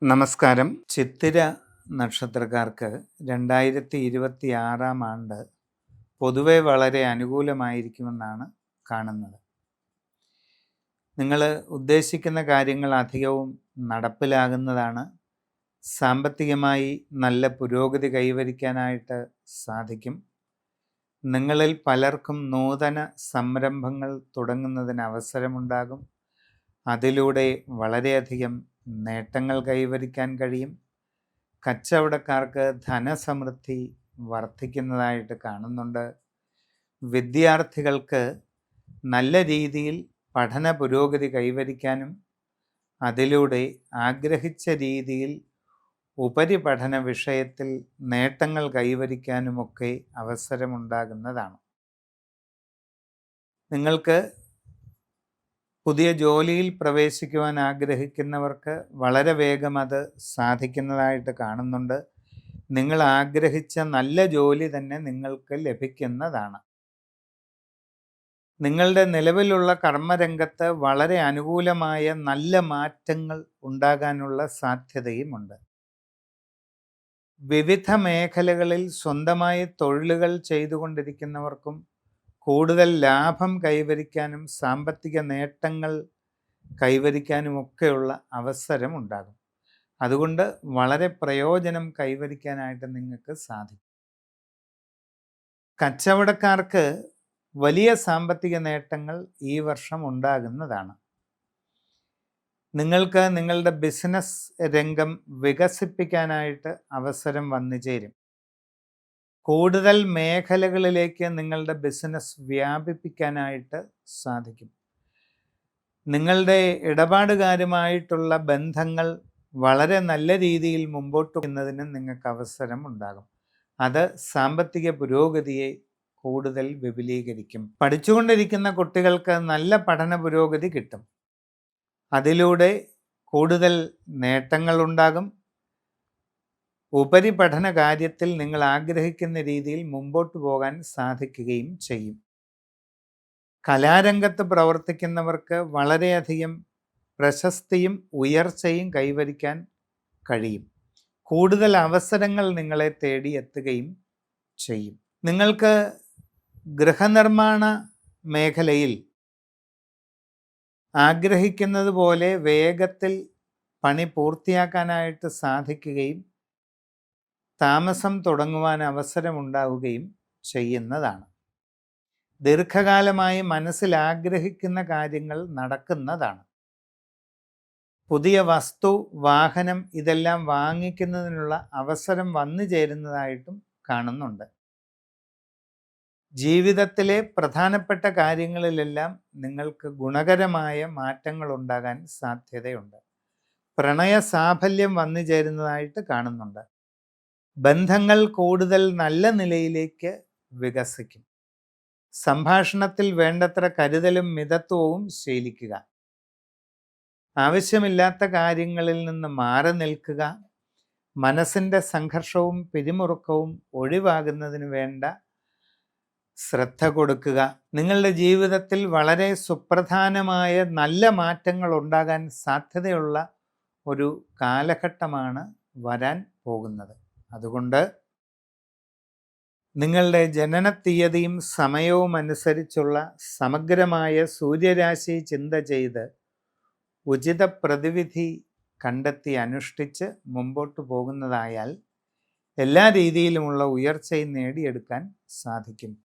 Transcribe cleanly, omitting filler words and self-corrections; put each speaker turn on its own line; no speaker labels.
നമസ്കാരം. ചിത്തിര നക്ഷത്രക്കാർക്ക് 2026 ആണ്ട് പൊതുവെ വളരെ അനുകൂലമായിരിക്കുമെന്നാണ് കാണുന്നത്. നിങ്ങൾ ഉദ്ദേശിക്കുന്ന കാര്യങ്ങൾ അധികവും നടപ്പിലാകുന്നതാണ്. സാമ്പത്തികമായി നല്ല പുരോഗതി കൈവരിക്കാനായിട്ട് സാധിക്കും. നിങ്ങളിൽ പലർക്കും നൂതന സംരംഭങ്ങൾ തുടങ്ങുന്നതിന് അവസരമുണ്ടാകും. അതിലൂടെ വളരെയധികം നേട്ടങ്ങൾ കൈവരിക്കാൻ കഴിയും. കച്ചവടക്കാർക്ക് ധനസമൃദ്ധി വർദ്ധിക്കുന്നതായിട്ട് കാണുന്നുണ്ട്. വിദ്യാർത്ഥികൾക്ക് നല്ല രീതിയിൽ പഠന പുരോഗതി കൈവരിക്കാനും അതിലൂടെ ആഗ്രഹിച്ച രീതിയിൽ ഉപരിപഠന വിഷയത്തിൽ നേട്ടങ്ങൾ കൈവരിക്കാനുമൊക്കെ അവസരമുണ്ടാകുന്നതാണ്. നിങ്ങൾക്ക് പുതിയ ജോലിയിൽ പ്രവേശിക്കുവാൻ ആഗ്രഹിക്കുന്നവർക്ക് വളരെ വേഗം അത് സാധിക്കുന്നതായിട്ട് കാണുന്നുണ്ട്. നിങ്ങൾ ആഗ്രഹിച്ച നല്ല ജോലി തന്നെ നിങ്ങൾക്ക് ലഭിക്കുന്നതാണ്. നിങ്ങളുടെ നിലവിലുള്ള കർമ്മരംഗത്ത് വളരെ അനുകൂലമായ നല്ല മാറ്റങ്ങൾ ഉണ്ടാകാനുള്ള സാധ്യതയുമുണ്ട്. വിവിധ മേഖലകളിൽ സ്വന്തമായി തൊഴിലുകൾ ചെയ്തുകൊണ്ടിരിക്കുന്നവർക്കും കൂടുതൽ ലാഭം കൈവരിക്കാനും സാമ്പത്തിക നേട്ടങ്ങൾ കൈവരിക്കാനുമൊക്കെയുള്ള അവസരമുണ്ടാകും. അതുകൊണ്ട് വളരെ പ്രയോജനം കൈവരിക്കാനായിട്ട് നിങ്ങൾക്ക് സാധിക്കും. കച്ചവടക്കാർക്ക് വലിയ സാമ്പത്തിക നേട്ടങ്ങൾ ഈ വർഷം ഉണ്ടാകുന്നതാണ്. നിങ്ങൾക്ക് നിങ്ങളുടെ ബിസിനസ് രംഗം വികസിപ്പിക്കാനായിട്ട് അവസരം വന്നു ചേരും. കൂടുതൽ മേഖലകളിലേക്ക് നിങ്ങളുടെ ബിസിനസ് വ്യാപിപ്പിക്കാനായിട്ട് സാധിക്കും. നിങ്ങളുടെ ഇടപാടുകാരുമായിട്ടുള്ള ബന്ധങ്ങൾ വളരെ നല്ല രീതിയിൽ മുമ്പോട്ട് പോകുന്നതിന് നിങ്ങൾക്ക് അവസരം ഉണ്ടാകും. അത് സാമ്പത്തിക പുരോഗതിയെ കൂടുതൽ വിപുലീകരിക്കും. പഠിച്ചുകൊണ്ടിരിക്കുന്ന കുട്ടികൾക്ക് നല്ല പഠന പുരോഗതി കിട്ടും. അതിലൂടെ കൂടുതൽ നേട്ടങ്ങളുണ്ടാകും. ഉപരിപഠന കാര്യത്തിൽ നിങ്ങൾ ആഗ്രഹിക്കുന്ന രീതിയിൽ മുമ്പോട്ട് പോകാൻ സാധിക്കുകയും ചെയ്യും. കലാരംഗത്ത് പ്രവർത്തിക്കുന്നവർക്ക് വളരെയധികം പ്രശസ്തിയും ഉയർച്ചയും കൈവരിക്കാൻ കഴിയും. കൂടുതൽ അവസരങ്ങൾ നിങ്ങളെ തേടിയെത്തുകയും ചെയ്യും. നിങ്ങൾക്ക് ഗൃഹനിർമ്മാണ മേഖലയിൽ ആഗ്രഹിക്കുന്നത് പോലെ വേഗത്തിൽ പണി പൂർത്തിയാക്കാനായിട്ട് സാധിക്കുകയും താമസം തുടങ്ങുവാൻ അവസരമുണ്ടാവുകയും ചെയ്യുന്നതാണ്. ദീർഘകാലമായി മനസ്സിൽ ആഗ്രഹിക്കുന്ന കാര്യങ്ങൾ നടക്കുന്നതാണ്. പുതിയ വസ്തു, വാഹനം ഇതെല്ലാം വാങ്ങിക്കുന്നതിനുള്ള അവസരം വന്നു ചേരുന്നതായിട്ടും കാണുന്നുണ്ട്. ജീവിതത്തിലെ പ്രധാനപ്പെട്ട കാര്യങ്ങളിലെല്ലാം നിങ്ങൾക്ക് ഗുണകരമായ മാറ്റങ്ങൾ ഉണ്ടാകാൻ സാധ്യതയുണ്ട്. പ്രണയ സാഫല്യം വന്നു ചേരുന്നതായിട്ട് കാണുന്നുണ്ട്. ബന്ധങ്ങൾ കൂടുതൽ നല്ല നിലയിലേക്ക് വികസിക്കും. സംഭാഷണത്തിൽ വേണ്ടത്ര കരുതലും മിതത്വവും ശീലിക്കുക. ആവശ്യമില്ലാത്ത കാര്യങ്ങളിൽ നിന്ന് മാറി നിൽക്കുക. മനസ്സിൻ്റെ സംഘർഷവും പിരിമുറുക്കവും ഒഴിവാകുന്നതിന് വേണ്ട ശ്രദ്ധ കൊടുക്കുക. നിങ്ങളുടെ ജീവിതത്തിൽ വളരെ സുപ്രധാനമായ നല്ല മാറ്റങ്ങൾ ഉണ്ടാകാൻ സാധ്യതയുള്ള ഒരു കാലഘട്ടമാണ് വരാൻ പോകുന്നത്. അതുകൊണ്ട് നിങ്ങളുടെ ജനന തീയതിയും സമയവും അനുസരിച്ചുള്ള സമഗ്രമായ സൂര്യരാശി ചിന്ത ചെയ്ത് ഉചിത പ്രതിവിധി കണ്ടെത്തി അനുഷ്ഠിച്ച് മുമ്പോട്ട് പോകുന്നതായാൽ എല്ലാ രീതിയിലുമുള്ള ഉയർച്ചയും നേടിയെടുക്കാൻ സാധിക്കും.